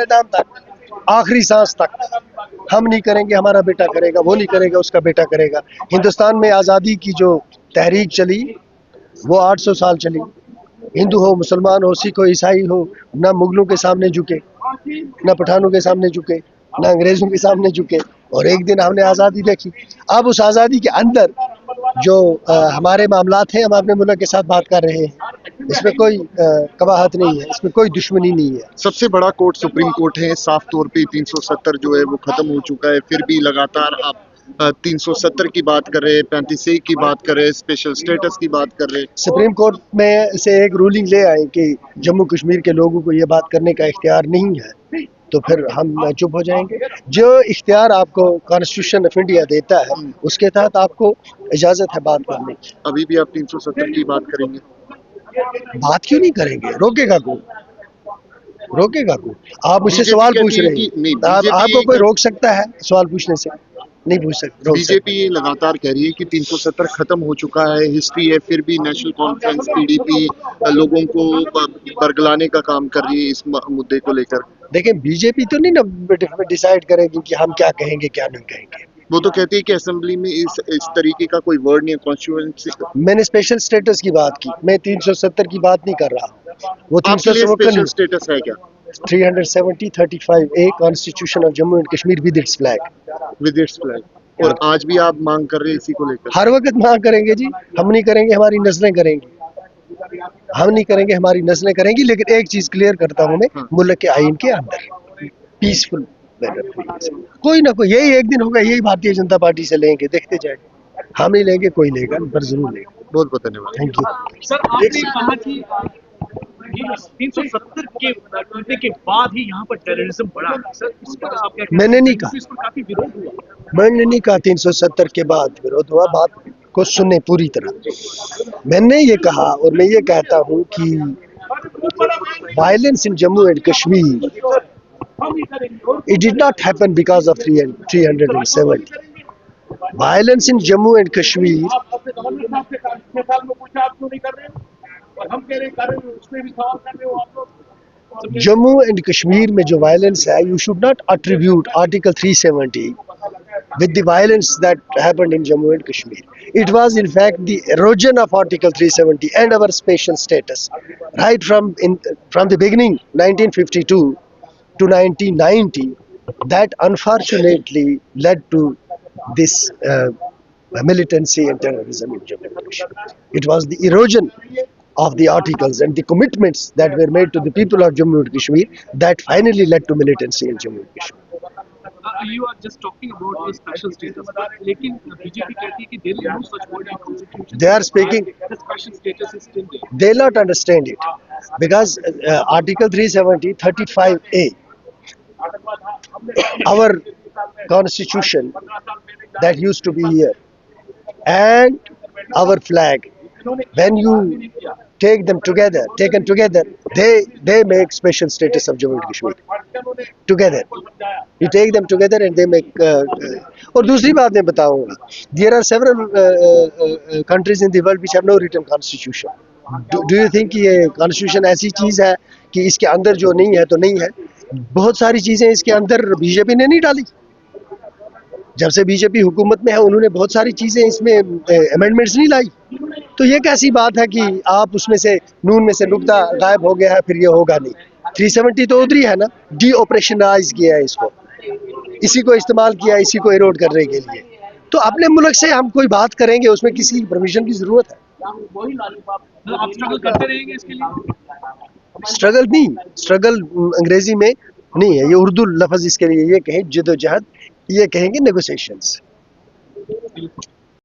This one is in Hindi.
नाम तक, आखिरी सांस तक हम नहीं करेंगे, हमारा बेटा करेगा, वो नहीं करेगा, उसका बेटा करेगा। हिंदुस्तान में आज़ादी की जो तहरीक चली वो 800 साल चली। हिंदू हो, मुसलमान हो, सिख हो, ईसाई हो, ना मुगलों के सामने झुके, ना पठानों के सामने झुके, ना अंग्रेजों के सामने झुके, और एक दिन हमने आज़ादी देखी। अब उस आज़ादी के अंदर जो हमारे मामलात हैं, हम अपने मुल्क के साथ बात कर रहे हैं। इसमें कोई कबाहत नहीं है, इसमें कोई दुश्मनी नहीं है। सबसे बड़ा कोर्ट सुप्रीम कोर्ट है, साफ तौर पे 370 जो है वो खत्म हो चुका है, फिर भी लगातार आप 370 की बात कर रहे हैं, 35A की बात कर रहे हैं, स्पेशल स्टेटस की बात कर रहे हैं। सुप्रीम कोर्ट में से एक रूलिंग ले आए कि जम्मू कश्मीर के लोगों को ये बात करने का इख्तियार नहीं है, तो फिर हम चुप हो जाएंगे। जो इख्तियार आपको कॉन्स्टिट्यूशन ऑफ इंडिया देता है उसके तहत आपको इजाज़त है बात करने की। अभी भी आप 370 की बात करेंगे? बात क्यों नहीं करेंगे? रोकेगा कौन? रोकेगा कौन? आप मुझसे सवाल पूछ रहे हैं, आपको कोई रोक सकता है सवाल पूछने से? नहीं पूछ सकते। बीजेपी ये लगातार कह रही है कि 370 खत्म हो चुका है, हिस्ट्री है, फिर भी नेशनल कॉन्फ्रेंस पीडीपी लोगों को बरगलाने का काम कर रही है इस मुद्दे को लेकर। देखिए, बीजेपी तो नहीं ना डिसाइड करेगी कि हम क्या कहेंगे क्या नहीं कहेंगे। वो तो कहती है कि असेंबली में इस तरीके का कोई वर्ड नहीं है कॉन्स्टिट्यूएंसी। मैंने स्पेशल स्टेटस की बात की, मैं 370 की बात नहीं कर रहा। वो स्पेशल स्टेटस है क्या? 370(35)A constitution of Jammu and Kashmir with its flag. और आज भी आप मांग कर रहे हैं इसी को लेकर? हर वक्त मांग करेंगे जी, हम नहीं करेंगे हमारी नस्लें करेंगी, हम नहीं करेंगे हमारी नस्लें करेंगी। लेकिन एक चीज क्लियर करता हूं मैं, मुल्क के आइन के अंदर पीसफुल कोई ना कोई, यही एक दिन होगा, यही भारतीय जनता पार्टी से लेंगे, देखते जाए। हम नहीं लेंगे, कोई लेगा, पर जरूर लेगा। बहुत बहुत धन्यवाद। Thank you. सर, आपने कहा कि 370 के टूटने के बाद ही यहाँ पर टेररिज्म बढ़ा है। सर, इस पर आप क्या? मैंने नहीं कहा, इस पर काफी विरोध हुआ। मैंने नहीं कहा 370 के बाद विरोध हुआ। बात को सुने पूरी तरह। मैंने ये कहा और मैं ये कहता हूँ कि violence in Jammu and Kashmir, it did not happen because of 370. Violence in Jammu and Kashmir, Jammu and Kashmir में जो वायलेंस है, you should not attribute Article 370 with the violence that happened in Jammu and Kashmir. It was in fact the erosion of Article 370 and our special status right from the beginning, 1952 to 1990, that unfortunately led to this militancy and terrorism in Jammu and Kashmir. It was the erosion of the articles and the commitments that were made to the people of Jammu and Kashmir that finally led to militancy in Jammu and Kashmir. You are just talking about the special status, लेकिन बीजेपी कहती है कि there is no such word in constitution. They are speaking. The special status is still there. They will not understand it because Article 370, 35A, our constitution that used to be here, and our flag, when you taken together, they make special status of Jammu and Kashmir. Together, you take them together and they make. और दूसरी बात मैं बताऊंगा, there are several countries in the world which have no written constitution. Do you think कि ये constitution ऐसी चीज है कि इसके अंदर जो नहीं है तो नहीं है? बहुत सारी चीजें इसके अंदर बीजेपी ने नहीं डाली। जब से बीजेपी हुकूमत में है, उन्होंने बहुत सारी चीजें इसमें अमेंडमेंट्स नहीं लाई। तो ये कैसी बात है कि आप उसमें से नून में से नुक्ता गायब हो गया है, फिर ये होगा नहीं। 370 तो उधर ही है ना, डी ऑपरेशनलाइज किया है इसको, इसी को इस्तेमाल किया इसी को इरोड करने के लिए। तो अपने मुल्क से हम कोई बात करेंगे, उसमें किसी परमिशन की जरूरत है? आप स्ट्रगल करते रहेंगे इसके लिए? स्ट्रगल नहीं, स्ट्रगल अंग्रेजी में नहीं है, ये उर्दू लफ्ज इसके लिए ये कहें जिद्दोजहद, ये कहेंगे नेगोशिएशंस।